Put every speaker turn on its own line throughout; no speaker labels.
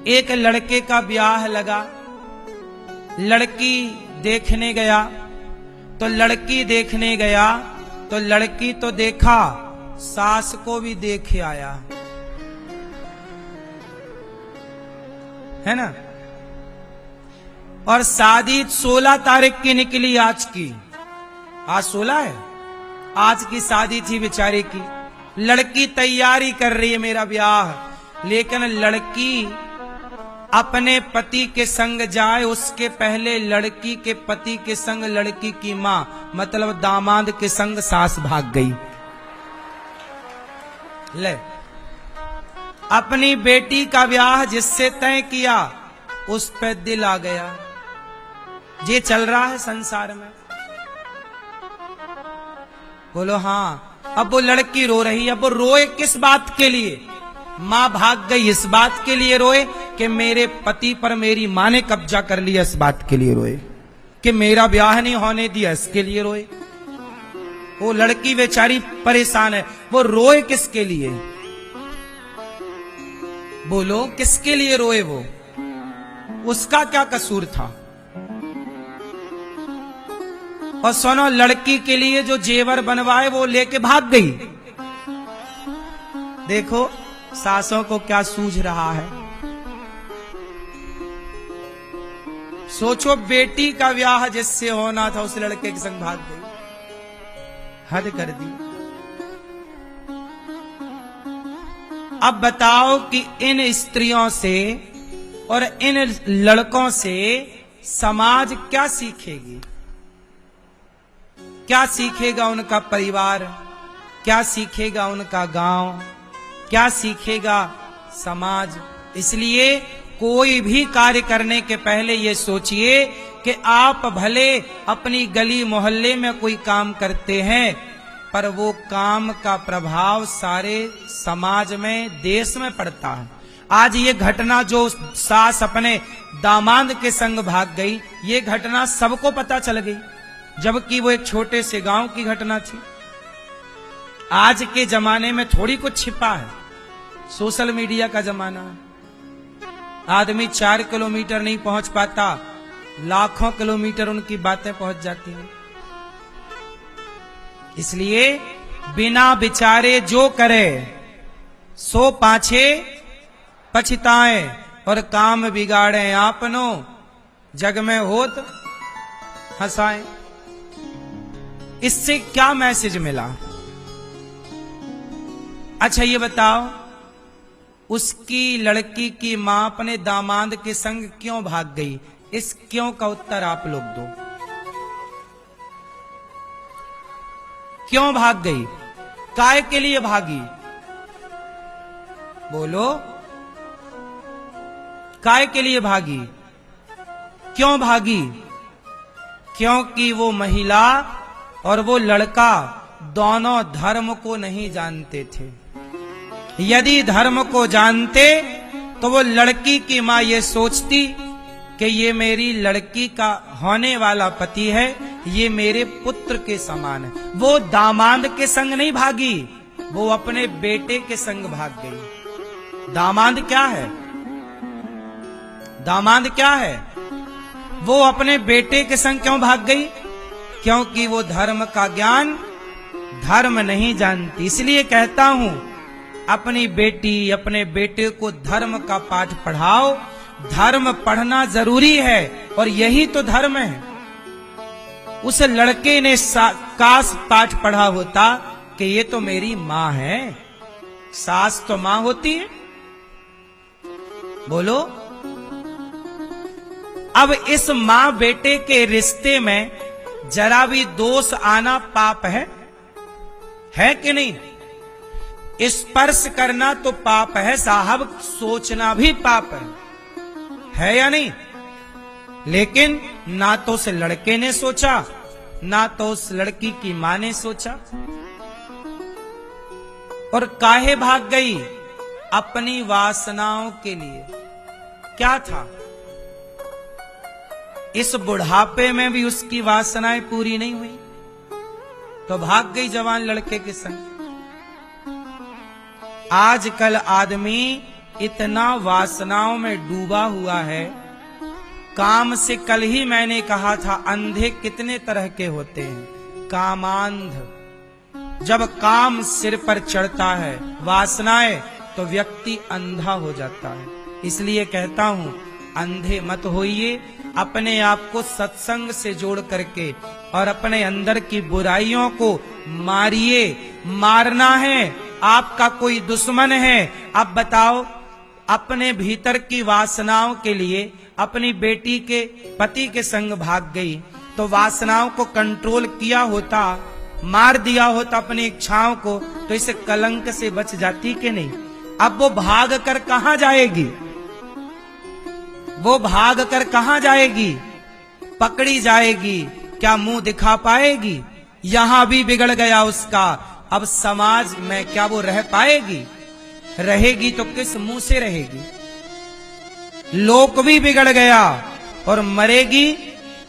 एक लड़के का ब्याह लगा, लड़की देखने गया, तो लड़की देखने गया तो लड़की तो देखा, सास को भी देखे आया, है ना। और शादी 16 तारीख की निकली आज की, आज 16 है, आज की शादी थी बेचारे की। लड़की तैयारी कर रही है मेरा ब्याह, लेकिन लड़की अपने पति के संग जाए उसके पहले लड़की के पति के संग लड़की की मां मतलब दामाद के संग सास भाग गई। ले, अपनी बेटी का ब्याह जिससे तय किया उस पे दिल आ गया। ये चल रहा है संसार में। बोलो हाँ। अब वो लड़की रो रही है। अब वो रोए किस बात के लिए? मां भाग गई इस बात के लिए रोए कि मेरे पति पर मेरी मां ने कब्जा कर लिया, इस बात के लिए रोए कि मेरा ब्याह नहीं होने दिया, इसके लिए रोए। वो लड़की बेचारी परेशान है। वो रोए किसके लिए? बोलो किसके लिए रोए? वो उसका क्या कसूर था? और सुनो, लड़की के लिए जो जेवर बनवाए वो लेके भाग गई। देखो सासों को क्या सूझ रहा है। सोचो, बेटी का ब्याह जिससे होना था उस लड़के के संग भाग गई। हद कर दी। अब बताओ कि इन स्त्रियों से और इन लड़कों से समाज क्या सीखेगी? क्या सीखेगा उनका परिवार? क्या सीखेगा उनका गांव? क्या सीखेगा समाज? इसलिए कोई भी कार्य करने के पहले ये सोचिए कि आप भले अपनी गली मोहल्ले में कोई काम करते हैं, पर वो काम का प्रभाव सारे समाज में, देश में पड़ता है। आज ये घटना जो सास अपने दामाद के संग भाग गई, ये घटना सबको पता चल गई, जबकि वो एक छोटे से गांव की घटना थी। आज के जमाने में थोड़ी कुछ छिपा है, सोशल मीडिया का जमाना है। आदमी 4 किलोमीटर नहीं पहुंच पाता, लाखों किलोमीटर उनकी बातें पहुंच जाती हैं। इसलिए बिना विचारे जो करे सो पाछे पछताए, और काम बिगाड़े आपनो जग में होत हंसाए। इससे क्या मैसेज मिला? अच्छा ये बताओ, उसकी लड़की की मां अपने दामाद के संग क्यों भाग गई? इस क्यों का उत्तर आप लोग दो। क्यों भाग गई? काय के लिए भागी? बोलो, काय के लिए भागी? क्यों भागी? क्योंकि वो महिला और वो लड़का दोनों धर्म को नहीं जानते थे। यदि धर्म को जानते तो वो लड़की की मां ये सोचती कि ये मेरी लड़की का होने वाला पति है, ये मेरे पुत्र के समान है। वो दामाद के संग नहीं भागी, वो अपने बेटे के संग भाग गई। दामाद क्या है? दामाद क्या है? वो अपने बेटे के संग क्यों भाग गई? क्योंकि वो धर्म का ज्ञान, धर्म नहीं जानती। इसलिए कहता हूं, अपनी बेटी अपने बेटे को धर्म का पाठ पढ़ाओ। धर्म पढ़ना जरूरी है और यही तो धर्म है। उस लड़के ने काश पाठ पढ़ा होता कि ये तो मेरी मां है। सास तो मां होती है। बोलो, अब इस मां बेटे के रिश्ते में जरा भी दोष आना पाप है कि नहीं? स्पर्श करना तो पाप है साहब, सोचना भी पाप है या नहीं? लेकिन ना तो उस लड़के ने सोचा, ना तो उस लड़की की मां ने सोचा। और काहे भाग गई? अपनी वासनाओं के लिए। क्या था? इस बुढ़ापे में भी उसकी वासनाएं पूरी नहीं हुई तो भाग गई जवान लड़के के संग। आजकल आदमी इतना वासनाओं में डूबा हुआ है। काम से कल ही मैंने कहा था, अंधे कितने तरह के होते हैं। कामांध, जब काम सिर पर चढ़ता है, वासनाएं, तो व्यक्ति अंधा हो जाता है। इसलिए कहता हूं, अंधे मत होइए, अपने आप को सत्संग से जोड़ करके और अपने अंदर की बुराइयों को मारिए। मारना है, आपका कोई दुश्मन है। अब बताओ, अपने भीतर की वासनाओं के लिए अपनी बेटी के पति के संग भाग गई, तो वासनाओं को कंट्रोल किया होता, मार दिया होता अपनी इच्छाओं को, तो इसे कलंक से बच जाती कि नहीं। अब वो भाग कर कहां जाएगी? वो भाग कर कहां जाएगी? पकड़ी जाएगी, क्या मुंह दिखा पाएगी? यहां भी बिगड़ गया उसका, अब समाज में क्या वो रह पाएगी? रहेगी तो किस मुंह से रहेगी? लोक भी बिगड़ गया और मरेगी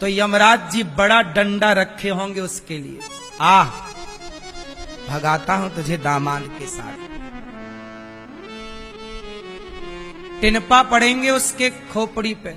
तो यमराज जी बड़ा डंडा रखे होंगे उसके लिए। आह, भगाता हूं तुझे दामाद के साथ। टिनपा पड़ेंगे उसके खोपड़ी पे।